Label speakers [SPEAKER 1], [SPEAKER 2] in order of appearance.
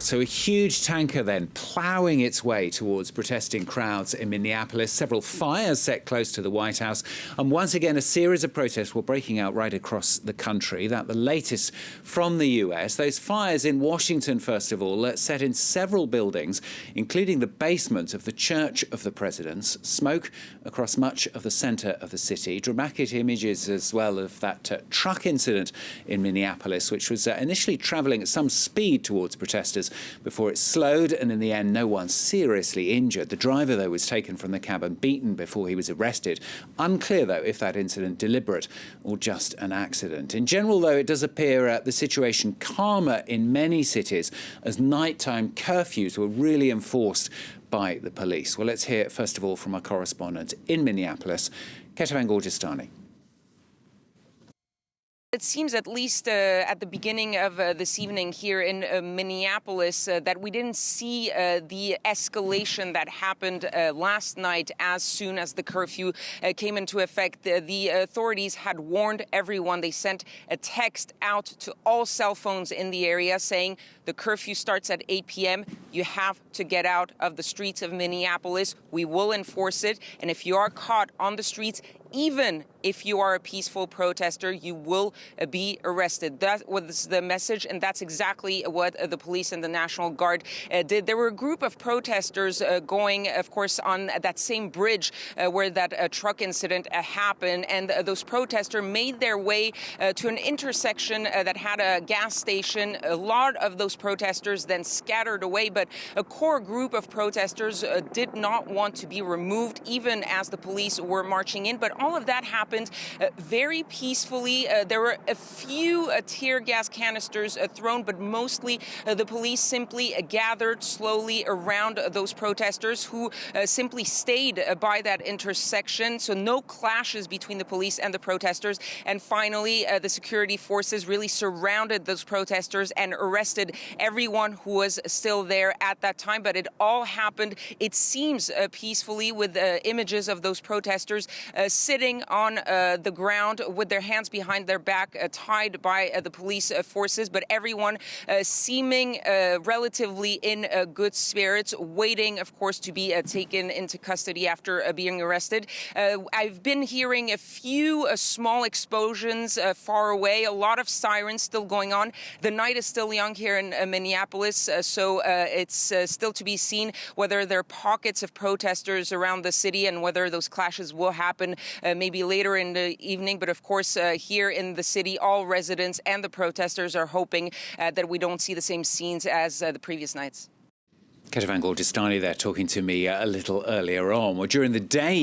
[SPEAKER 1] So a huge tanker then ploughing its way towards protesting crowds in Minneapolis, several fires set close to the White House, and once again a series of protests were breaking out right across the country. That the latest from the US. Those fires in Washington, first of all, set in several buildings, including the basement of the Church of the Presidents. Smoke across much of the centre of the city. Dramatic images as well of that truck incident in Minneapolis, which was initially travelling at some speed towards protesters before it slowed, and in the end no one seriously injured. The driver, though, was taken from the cab and beaten before he was arrested. Unclear, though, if that incident deliberate or just an accident. In general, though, it does appear the situation calmer in many cities as nighttime curfews were really enforced by the police. Well, let's hear first of all from our correspondent in Minneapolis, Kethevane Gorjestani.
[SPEAKER 2] It seems, at least at the beginning of this evening here in Minneapolis, that we didn't see the escalation that happened last night as soon as the curfew came into effect. The authorities had warned everyone. They sent a text out to all cell phones in the area saying the curfew starts at 8 p.m. You have to get out of the streets of Minneapolis. We will enforce it. And if you are caught on the streets, even if you are a peaceful protester, you will be arrested. That was the message, and that's exactly what the police and the National Guard did. There were a group of protesters going, of course, on that same bridge where that truck incident happened, and those protesters made their way to an intersection that had a gas station. A lot of those protesters then scattered away, but a core group of protesters did not want to be removed, even as the police were marching in. But all of that happened very peacefully. There were a few tear gas canisters thrown, but mostly the police simply gathered slowly around those protesters who simply stayed by that intersection. So no clashes between the police and the protesters. And finally, the security forces really surrounded those protesters and arrested everyone who was still there at that time. But it all happened, it seems, peacefully, with images of those protesters sitting on the ground with their hands behind their back, tied by the police forces, but everyone seeming relatively in good spirits, waiting, of course, to be taken into custody after being arrested. I've been hearing a few small explosions far away, a lot of sirens still going on. The night is still young here in Minneapolis, so it's still to be seen whether there are pockets of protesters around the city and whether those clashes will happen maybe later in the evening. But of course, here in the city, all residents and the protesters are hoping that we don't see the same scenes as the previous nights.
[SPEAKER 1] Kethevane Gorjestani there talking to me a little earlier on. Well, during the day,